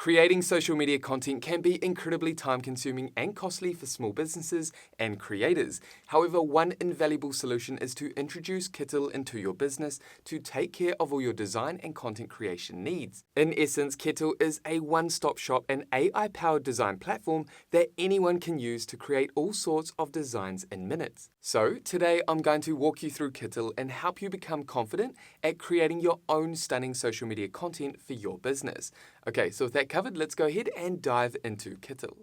Creating social media content can be incredibly time-consuming and costly for small businesses and creators. However, one invaluable solution is to introduce Kittl into your business to take care of all your design and content creation needs. In essence, Kittl is a one-stop shop and AI-powered design platform that anyone can use to create all sorts of designs in minutes. So today, I'm going to walk you through Kittl and help you become confident at creating your own stunning social media content for your business. Okay, so with that covered, let's go ahead and dive into Kittl.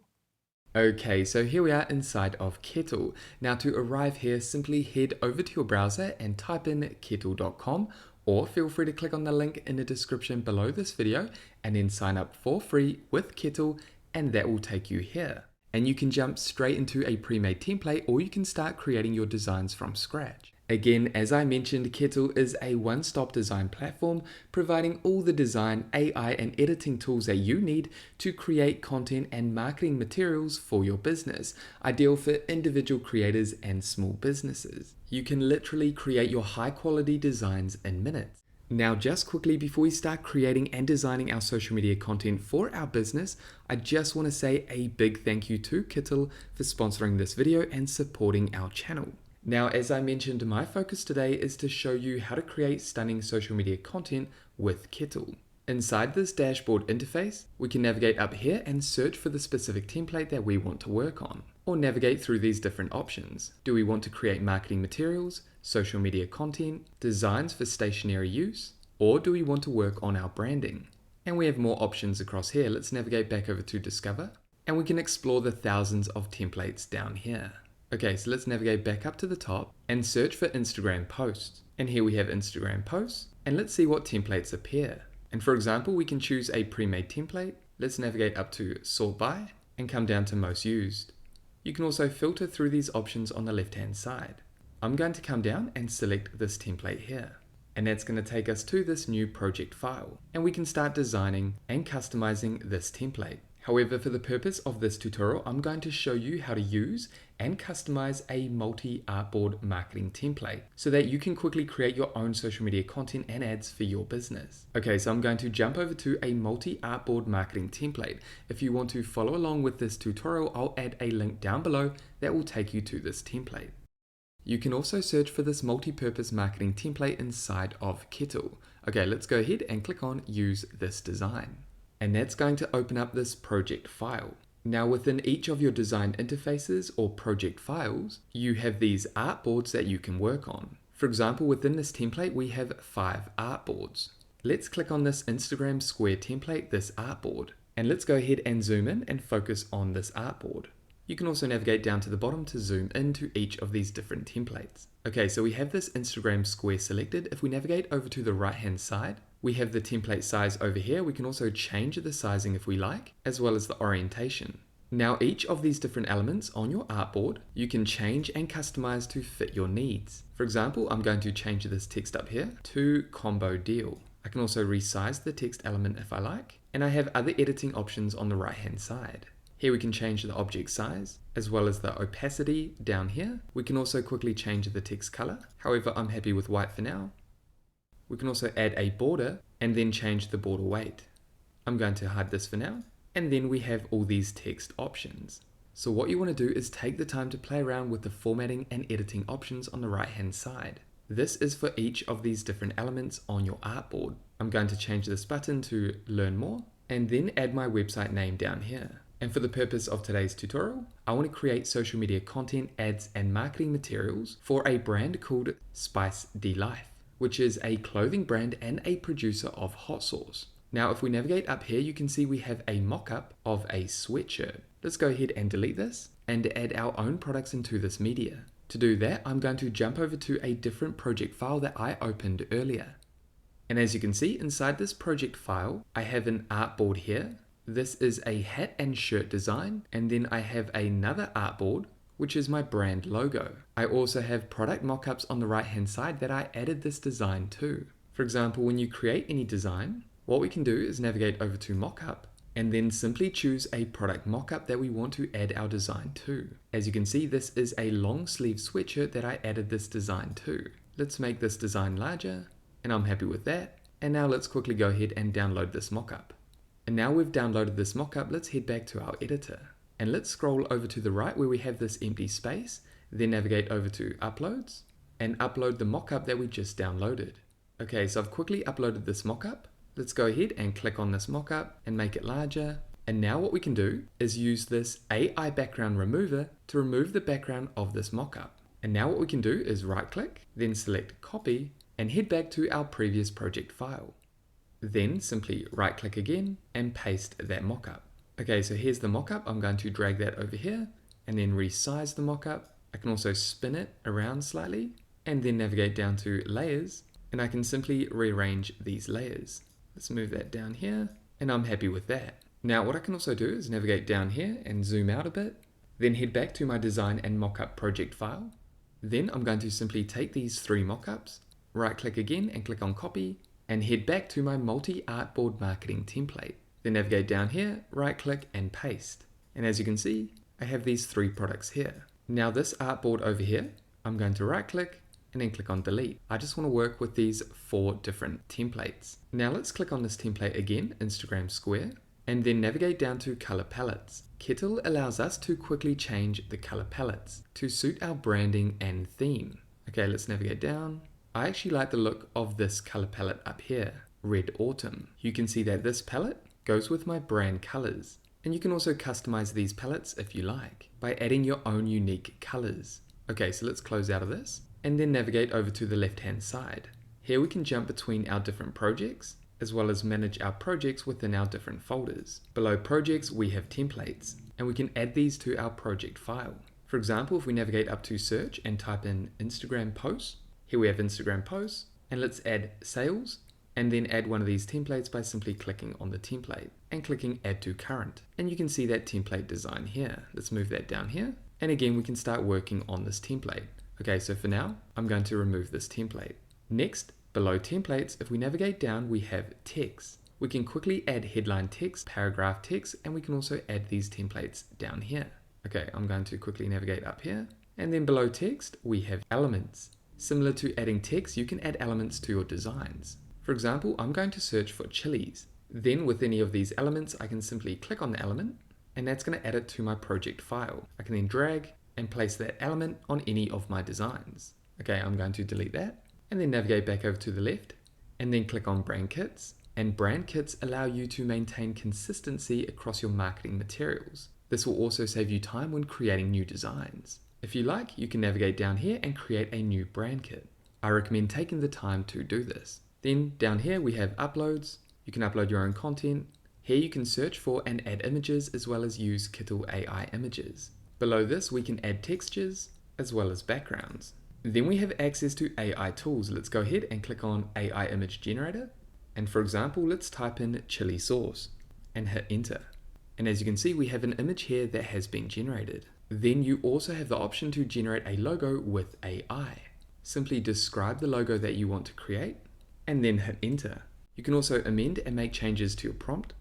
Okay, so here we are inside of Kittl. Now to arrive here, simply head over to your browser and type in kittl.com, or feel free to click on the link in the description below this video and then sign up for free with Kittl, and that will take you here. And you can jump straight into a pre-made template, or you can start creating your designs from scratch. Again, as I mentioned, Kittl is a one-stop design platform providing all the design, AI, and editing tools that you need to create content and marketing materials for your business, ideal for individual creators and small businesses. You can literally create your high-quality designs in minutes. Now, just quickly before we start creating and designing our social media content for our business, I just want to say a big thank you to Kittl for sponsoring this video and supporting our channel. Now, as I mentioned, my focus today is to show you how to create stunning social media content with Kittl. Inside this dashboard interface, we can navigate up here and search for the specific template that we want to work on, or navigate through these different options. Do we want to create marketing materials, social media content, designs for stationary use, or do we want to work on our branding? And we have more options across here. Let's navigate back over to Discover, and we can explore the thousands of templates down here. Okay, so let's navigate back up to the top and search for Instagram posts. And here we have Instagram posts, and let's see what templates appear. And for example, we can choose a pre-made template. Let's navigate up to Sort By and come down to Most Used. You can also filter through these options on the left-hand side. I'm going to come down and select this template here. And that's going to take us to this new project file. And we can start designing and customizing this template. However, for the purpose of this tutorial, I'm going to show you how to use and customize a multi-artboard marketing template so that you can quickly create your own social media content and ads for your business. Okay, so I'm going to jump over to a multi-artboard marketing template. If you want to follow along with this tutorial, I'll add a link down below that will take you to this template. You can also search for this multi-purpose marketing template inside of Kittl. Okay, let's go ahead and click on Use this design. And that's going to open up this project file. Now within each of your design interfaces or project files, you have these artboards that you can work on. For example, within this template, we have 5 artboards. Let's click on this Instagram square template, this artboard, and let's go ahead and zoom in and focus on this artboard. You can also navigate down to the bottom to zoom into each of these different templates. Okay, so we have this Instagram square selected. If we navigate over to the right-hand side, we have the template size over here. We can also change the sizing if we like, as well as the orientation. Now, each of these different elements on your artboard, you can change and customize to fit your needs. For example, I'm going to change this text up here to combo deal. I can also resize the text element if I like, and I have other editing options on the right-hand side. Here we can change the object size, as well as the opacity down here. We can also quickly change the text color. However, I'm happy with white for now. We can also add a border and then change the border weight. I'm going to hide this for now. And then we have all these text options. So what you want to do is take the time to play around with the formatting and editing options on the right hand side. This is for each of these different elements on your artboard. I'm going to change this button to Learn More and then add my website name down here. And for the purpose of today's tutorial, I want to create social media content, ads, and marketing materials for a brand called Spice de Life, which is a clothing brand and a producer of hot sauce. Now, if we navigate up here, you can see we have a mock-up of a sweatshirt. Let's go ahead and delete this and add our own products into this media. To do that, I'm going to jump over to a different project file that I opened earlier. And as you can see, inside this project file, I have an artboard here. This is a hat and shirt design. And then I have another artboard, which is my brand logo. I also have product mockups on the right-hand side that I added this design to. For example, when you create any design, what we can do is navigate over to mockup and then simply choose a product mockup that we want to add our design to. As you can see, this is a long sleeve sweatshirt that I added this design to. Let's make this design larger, and I'm happy with that. And now let's quickly go ahead and download this mockup. And now we've downloaded this mockup, let's head back to our editor. And let's scroll over to the right where we have this empty space, then navigate over to Uploads, and upload the mockup that we just downloaded. Okay, so I've quickly uploaded this mockup. Let's go ahead and click on this mockup and make it larger. And now what we can do is use this AI background remover to remove the background of this mockup. And now what we can do is right click, then select copy, and head back to our previous project file. Then simply right click again and paste that mockup. Okay, so here's the mockup. I'm going to drag that over here and then resize the mockup. I can also spin it around slightly and then navigate down to layers, and I can simply rearrange these layers. Let's move that down here, and I'm happy with that. Now what I can also do is navigate down here and zoom out a bit, then head back to my design and mockup project file. Then I'm going to simply take these 3 mockups, right click again and click on copy, and head back to my multi-artboard marketing template. Then navigate down here, right click and paste. And as you can see, I have these 3 products here. Now this artboard over here, I'm going to right click and then click on delete. I just want to work with these 4 different templates. Now let's click on this template again, Instagram Square, and then navigate down to color palettes. Kittl allows us to quickly change the color palettes to suit our branding and theme. Okay, let's navigate down. I actually like the look of this color palette up here, Red Autumn. You can see that this palette goes with my brand colors. And you can also customize these palettes if you like, by adding your own unique colors. Okay, so let's close out of this, and then navigate over to the left-hand side. Here we can jump between our different projects, as well as manage our projects within our different folders. Below projects, we have templates, and we can add these to our project file. For example, if we navigate up to search and type in Instagram posts, here we have Instagram posts, and let's add sales, and then add one of these templates by simply clicking on the template and clicking add to current. And you can see that template design here. Let's move that down here. And again, we can start working on this template. Okay, so for now, I'm going to remove this template. Next, below templates, if we navigate down, we have text. We can quickly add headline text, paragraph text, and we can also add these templates down here. Okay, I'm going to quickly navigate up here. And then below text, we have elements. Similar to adding text, you can add elements to your designs. For example, I'm going to search for chilies. Then with any of these elements, I can simply click on the element, and that's going to add it to my project file. I can then drag and place that element on any of my designs. Okay, I'm going to delete that, and then navigate back over to the left, and then click on brand kits. And brand kits allow you to maintain consistency across your marketing materials. This will also save you time when creating new designs. If you like, you can navigate down here and create a new brand kit. I recommend taking the time to do this. Then down here we have uploads. You can upload your own content. Here you can search for and add images as well as use Kittl AI images. Below this we can add textures as well as backgrounds. Then we have access to AI tools. Let's go ahead and click on AI image generator. And for example, let's type in chili sauce and hit enter. And as you can see, we have an image here that has been generated. Then you also have the option to generate a logo with AI. Simply describe the logo that you want to create and then hit enter. You can also amend and make changes to your prompt.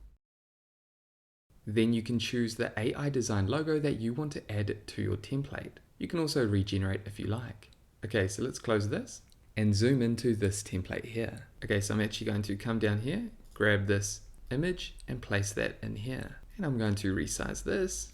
Then you can choose the AI design logo that you want to add to your template. You can also regenerate if you like. Okay, so let's close this and zoom into this template here. Okay, so I'm actually going to come down here, grab this image and place that in here. And I'm going to resize this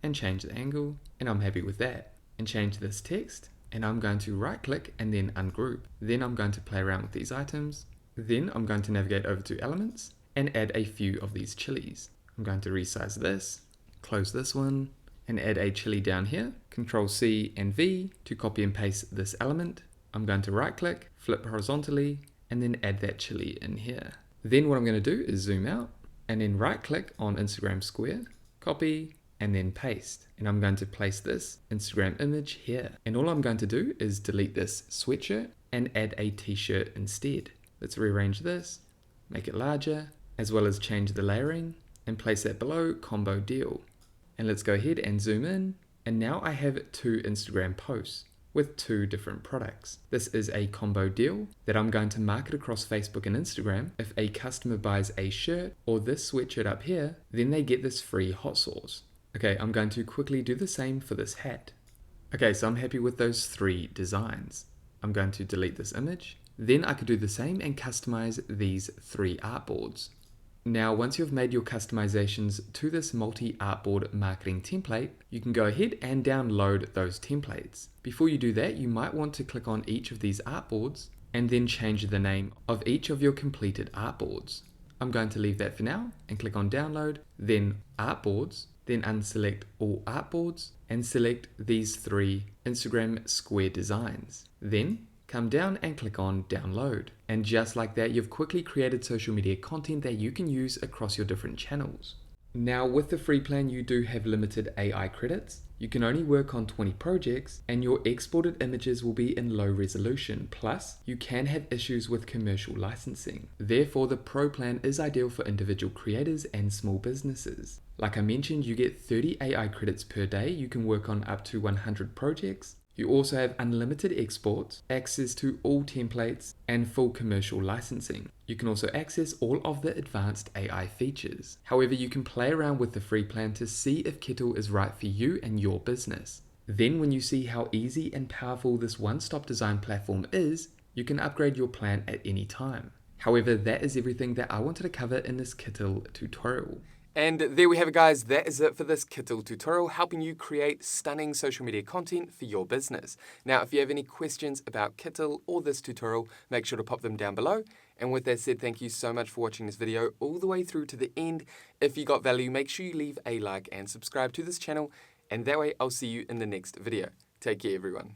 and change the angle, and I'm happy with that. And change this text, and I'm going to right click and then ungroup. Then I'm going to play around with these items. Then I'm going to navigate over to elements and add a few of these chilies. I'm going to resize this, close this one, and add a chili down here. Control C and V to copy and paste this element. I'm going to right click, flip horizontally, and then add that chili in here. Then what I'm going to do is zoom out and then right click on Instagram Square, copy, and then paste. And I'm going to place this Instagram image here. And all I'm going to do is delete this sweatshirt and add a t-shirt instead. Let's rearrange this, make it larger, as well as change the layering and place that below combo deal. And let's go ahead and zoom in. And now I have 2 Instagram posts with 2 different products. This is a combo deal that I'm going to market across Facebook and Instagram. If a customer buys a shirt or this sweatshirt up here, then they get this free hot sauce. Okay, I'm going to quickly do the same for this hat. Okay, so I'm happy with those 3 designs. I'm going to delete this image. Then I could do the same and customize these 3 artboards. Now, once you've made your customizations to this multi-artboard marketing template, you can go ahead and download those templates. Before you do that, you might want to click on each of these artboards and then change the name of each of your completed artboards. I'm going to leave that for now and click on download, then artboards, then unselect all artboards and select these 3 Instagram square designs. Then come down and click on download. And just like that, you've quickly created social media content that you can use across your different channels. Now, with the free plan, you do have limited AI credits. You can only work on 20 projects and your exported images will be in low resolution. Plus, you can have issues with commercial licensing. Therefore, the Pro plan is ideal for individual creators and small businesses. Like I mentioned, you get 30 AI credits per day. You can work on up to 100 projects. You also have unlimited exports, access to all templates, and full commercial licensing. You can also access all of the advanced AI features. However, you can play around with the free plan to see if Kittl is right for you and your business. Then when you see how easy and powerful this one-stop design platform is, you can upgrade your plan at any time. However, that is everything that I wanted to cover in this Kittl tutorial. And there we have it, guys. That is it for this Kittl tutorial, helping you create stunning social media content for your business. Now, if you have any questions about Kittl or this tutorial, make sure to pop them down below. And with that said, thank you so much for watching this video all the way through to the end. If you got value, make sure you leave a like and subscribe to this channel. And that way, I'll see you in the next video. Take care, everyone.